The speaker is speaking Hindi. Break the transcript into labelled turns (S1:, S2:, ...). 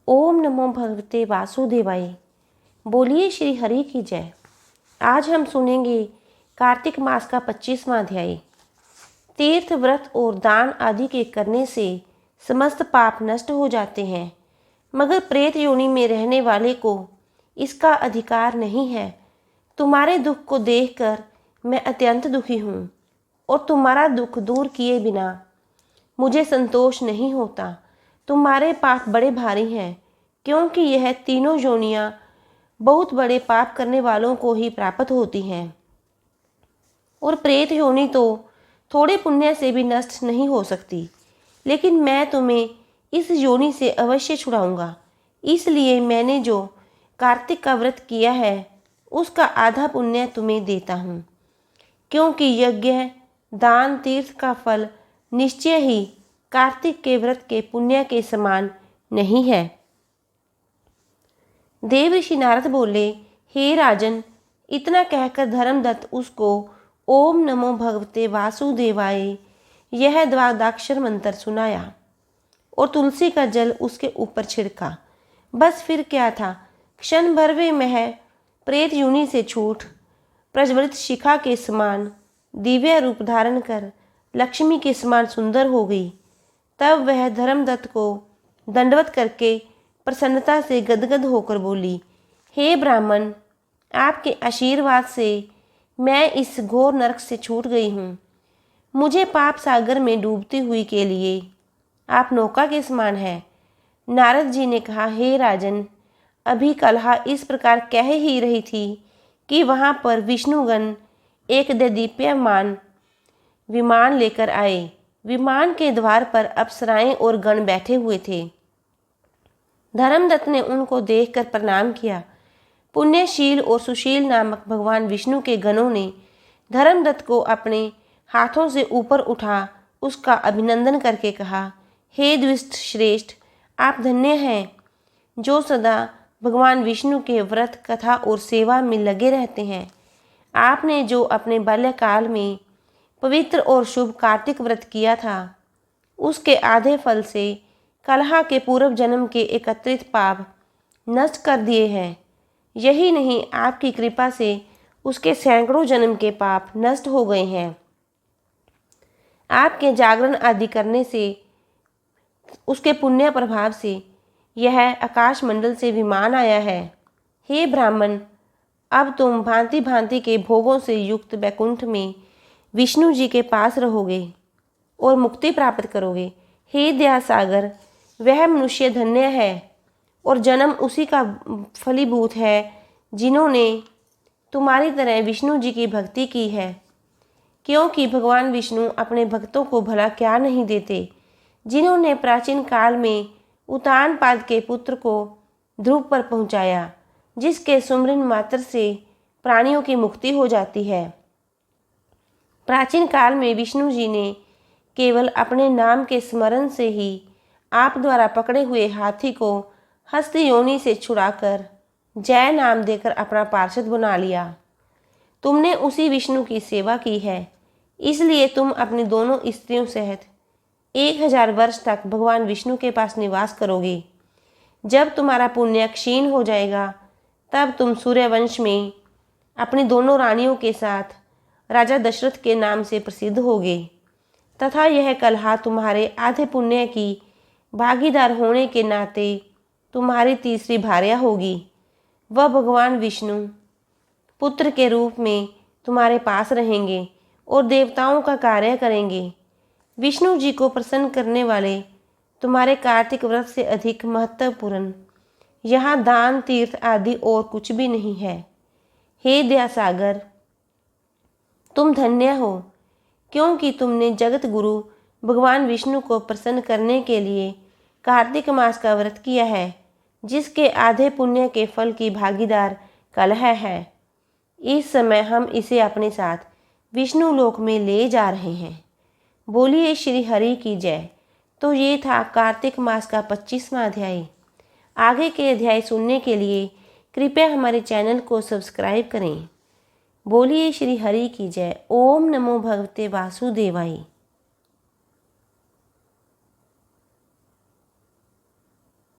S1: ओम नमो भगवते वासुदेवाय। बोलिए श्री हरि की जय। आज हम सुनेंगे कार्तिक मास का 25वां अध्याय। तीर्थ व्रत और दान आदि के करने से समस्त पाप नष्ट हो जाते हैं, मगर प्रेत योनि में रहने वाले को इसका अधिकार नहीं है। तुम्हारे दुख को देखकर मैं अत्यंत दुखी हूँ और तुम्हारा दुख दूर किए बिना मुझे संतोष नहीं होता। तुम्हारे पाप बड़े भारी हैं, क्योंकि यह तीनों योनियाँ बहुत बड़े पाप करने वालों को ही प्राप्त होती हैं, और प्रेत योनि तो थोड़े पुण्य से भी नष्ट नहीं हो सकती। लेकिन मैं तुम्हें इस योनि से अवश्य छुड़ाऊंगा। इसलिए मैंने जो कार्तिक का व्रत किया है उसका आधा पुण्य तुम्हें देता हूँ, क्योंकि यज्ञ दान तीर्थ का फल निश्चय ही कार्तिक के व्रत के पुण्य के समान नहीं है। देव ऋषि नारद बोले, हे राजन, इतना कहकर धर्मदत्त उसको ओम नमो भगवते वासुदेवाय यह द्वादशाक्षर मंत्र सुनाया और तुलसी का जल उसके ऊपर छिड़का। बस फिर क्या था, क्षण भर वे मह प्रेत योनि से छूट प्रज्वलित शिखा के समान दिव्य रूप धारण कर लक्ष्मी के समान सुंदर हो गई। तब वह धर्मदत्त को दंडवत करके प्रसन्नता से गदगद होकर बोली, हे ब्राह्मण, आपके आशीर्वाद से मैं इस घोर नरक से छूट गई हूँ। मुझे पाप सागर में डूबती हुई के लिए आप नौका के समान है। नारद जी ने कहा, हे राजन, अभी कलहा इस प्रकार कह ही रही थी कि वहाँ पर विष्णुगण एक दैदीप्यमान विमान लेकर आए। विमान के द्वार पर अप्सराएं और गण बैठे हुए थे। धर्मदत्त ने उनको देखकर प्रणाम किया। पुण्यशील और सुशील नामक भगवान विष्णु के गणों ने धर्मदत्त को अपने हाथों से ऊपर उठा उसका अभिनंदन करके कहा, हे द्विष्ट श्रेष्ठ, आप धन्य हैं जो सदा भगवान विष्णु के व्रत कथा और सेवा में लगे रहते हैं। आपने जो अपने बाल्यकाल में पवित्र और शुभ कार्तिक व्रत किया था, उसके आधे फल से कलहा के पूर्व जन्म के एकत्रित पाप नष्ट कर दिए हैं। यही नहीं, आपकी कृपा से उसके सैकड़ों जन्म के पाप नष्ट हो गए हैं। आपके जागरण आदि करने से उसके पुण्य प्रभाव से यह आकाश मंडल से विमान आया है। हे ब्राह्मण, अब तुम भांति भांति के भोगों से युक्त वैकुंठ में विष्णु जी के पास रहोगे और मुक्ति प्राप्त करोगे। हे दया सागर, वह मनुष्य धन्य है और जन्म उसी का फलीभूत है जिन्होंने तुम्हारी तरह विष्णु जी की भक्ति की है, क्योंकि भगवान विष्णु अपने भक्तों को भला क्या नहीं देते। जिन्होंने प्राचीन काल में उतानपाद के पुत्र को ध्रुव पर पहुंचाया, जिसके सुमरन मात्र से प्राणियों की मुक्ति हो जाती है। प्राचीन काल में विष्णु जी ने केवल अपने नाम के स्मरण से ही आप द्वारा पकड़े हुए हाथी को हस्त योनि से छुड़ाकर जय नाम देकर अपना पार्षद बना लिया। तुमने उसी विष्णु की सेवा की है, इसलिए तुम अपनी दोनों स्त्रियों सहित 1000 वर्ष तक भगवान विष्णु के पास निवास करोगे। जब तुम्हारा पुण्य क्षीण हो जाएगा, तब तुम सूर्यवंश में अपनी दोनों रानियों के साथ राजा दशरथ के नाम से प्रसिद्ध होगे, तथा यह कलहा तुम्हारे आधे पुण्य की भागीदार होने के नाते तुम्हारी तीसरी भार्या होगी। वह भगवान विष्णु पुत्र के रूप में तुम्हारे पास रहेंगे और देवताओं का कार्य करेंगे। विष्णु जी को प्रसन्न करने वाले तुम्हारे कार्तिक व्रत से अधिक महत्वपूर्ण यहाँ दान तीर्थ आदि और कुछ भी नहीं है। हे दया सागर, तुम धन्य हो, क्योंकि तुमने जगत गुरु भगवान विष्णु को प्रसन्न करने के लिए कार्तिक मास का व्रत किया है, जिसके आधे पुण्य के फल की भागीदार कलह है। इस समय हम इसे अपने साथ विष्णु लोक में ले जा रहे हैं। बोलिए श्री हरि की जय। तो ये था कार्तिक मास का 25वां अध्याय। आगे के अध्याय सुनने के लिए कृपया हमारे चैनल को सब्सक्राइब करें। बोलिए श्री हरि की जय। ओम नमो भगवते वासुदेवाय।